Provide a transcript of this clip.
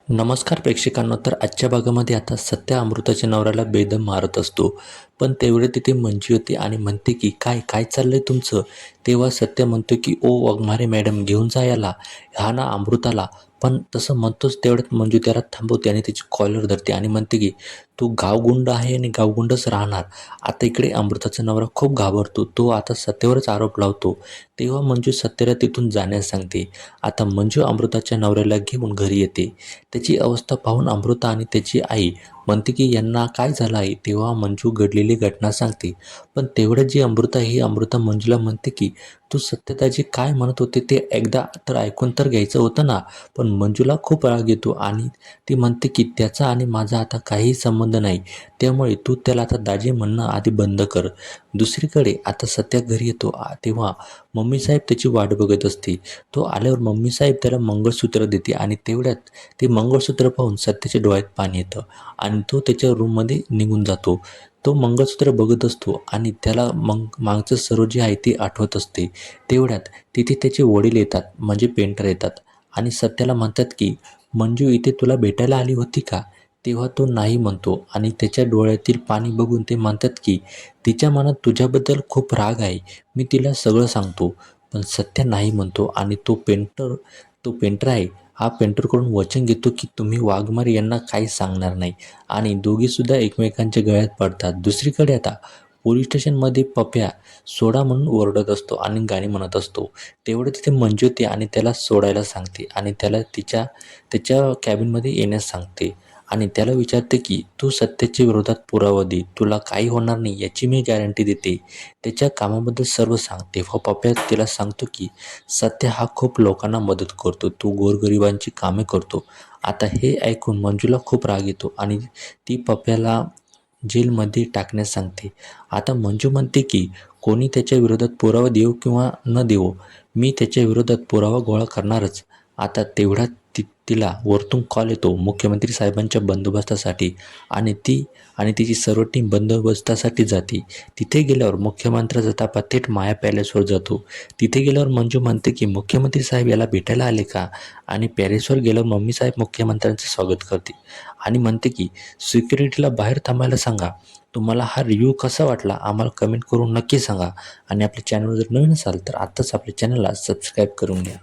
नमस्कार प्रेक्षकांनो. तर आजच्या भागामध्ये आता सत्या अमृताच्या नवऱ्याला बेदम मारत असतो. पण तेवढे तिथे मंजू येते आणि म्हणते की काय काय चाललंय तुमचं. तेव्हा सत्य म्हणतो की ओ वाघमारे मॅडम, घेऊन जा याला, हा ना अमृताला. पण तसं म्हणतोच तेवढ्यात मंजू त्याला थांबवते आणि त्याची कॉलर धरते आणि म्हणते की तू गावगुंड आहे आणि गावगुंडच राहणार. आता इकडे अमृताचा नवरा खूप घाबरतो. तो आता सत्यावरच आरोप लावतो. तेव्हा मंजू सत्याला तिथून जाण्यास सांगते. आता मंजू अमृताच्या नवऱ्याला घेऊन घरी येते. त्याची अवस्था पाहून अमृता आणि त्याची आई म्हणते की यांना काय झालं आहे. तेव्हा मंजू घडलेली घटना सांगते. पण तेवढ्यात जी अमृता ही अमृता मंजूला म्हणते की तू सत्यताजी काय म्हणत होते ते एकदा तर ऐकून तर घ्यायचं होतं ना. पण मंजूला खूप राग येतो आणि ती म्हणते की त्याचा आणि माझा आता काहीही संबंध नाही, त्यामुळे तू त्याला आता दाजी म्हणणं आधी बंद कर. दुसरीकडे आता सत्या घरी येतो तेव्हा मम्मी साहेब त्याची वाट बघत असते. तो आल्यावर मम्मी साहेब त्याला मंगळसूत्र देते आणि तेवढ्यात ते मंगळसूत्र पाहून सत्याच्या डोळ्यात पाणी येतं आणि तो त्याच्या रूममध्ये निघून जातो. तो मंगळसूत्र बघत असतो आणि त्याला मागचं सर्व जे आहे ते आठवत असते. तेवढ्यात तिथे त्याचे वडील येतात, म्हणजे पेंटर येतात आणि सत्याला म्हणतात की मंजू इथे तुला भेटायला आली होती का. तेव्हा तो नाही म्हणतो आणि त्याच्या डोळ्यातील पाणी बघून ते म्हणतात की तिच्या मनात तुझ्याबद्दल खूप राग आहे, मी तिला सगळं सांगतो. पण सत्य नाही म्हणतो आणि तो पेंटर आहे, हा पेंटरकडून वचन घेतो की तुम्ही वाघमारे यांना काहीच सांगणार नाही आणि दोघीसुद्धा एकमेकांच्या गळ्यात पडतात. दुसरीकडे आता पोलीस स्टेशनमध्ये पप्या सोडा म्हणून ओरडत असतो आणि गाणी म्हणत असतो. तेवढं तिथे मंजू येते आणि त्याला सोडायला सांगते आणि त्याला त्याच्या कॅबिनमध्ये येण्यास सांगते आणि त्याला विचारते की तू सत्याच्या विरोधात पुरावा दे, तुला काही होणार नाही याची मी गॅरंटी देते, त्याच्या कामाबद्दल सर्व सांग. तेव्हा पप्या तिला सांगतो की सत्य हा खूप लोकांना मदत करतो, तो गोरगरिबांची कामे करतो. आता हे ऐकून मंजूला खूप राग येतो आणि ती पप्याला जेलमध्ये टाकण्यास सांगते. आता मंजू म्हणते की कोणी त्याच्या विरोधात पुरावा देऊ किंवा न देवो, मी त्याच्या विरोधात पुरावा गोळा करणारच. आता तेवढ्यात तिला वरतून कॉल येतो मुख्यमंत्री साहेबांच्या बंदोबस्तासाठी आणि तिची सर्व टीम बंदोबस्तासाठी जाते. तिथे गेल्यावर मुख्यमंत्र्याचा ताफा थेट माया पॅलेसवर जातो. तिथे गेल्यावर मंजू म्हणते की मुख्यमंत्री साहेब याला भेटायला आले का, आणि पॅलेसवर गेल्यावर मम्मी साहेब मुख्यमंत्र्यांचे स्वागत करते आणि म्हणते की सिक्युरिटीला बाहेर थांबायला सांगा. तुम्हाला हा रिव्ह्यू कसा वाटला आम्हाला कमेंट करून नक्की सांगा आणि आपल्या चॅनलवर जर नवीन असाल तर आत्ताच आपल्या चॅनलला सबस्क्राईब करून घ्या.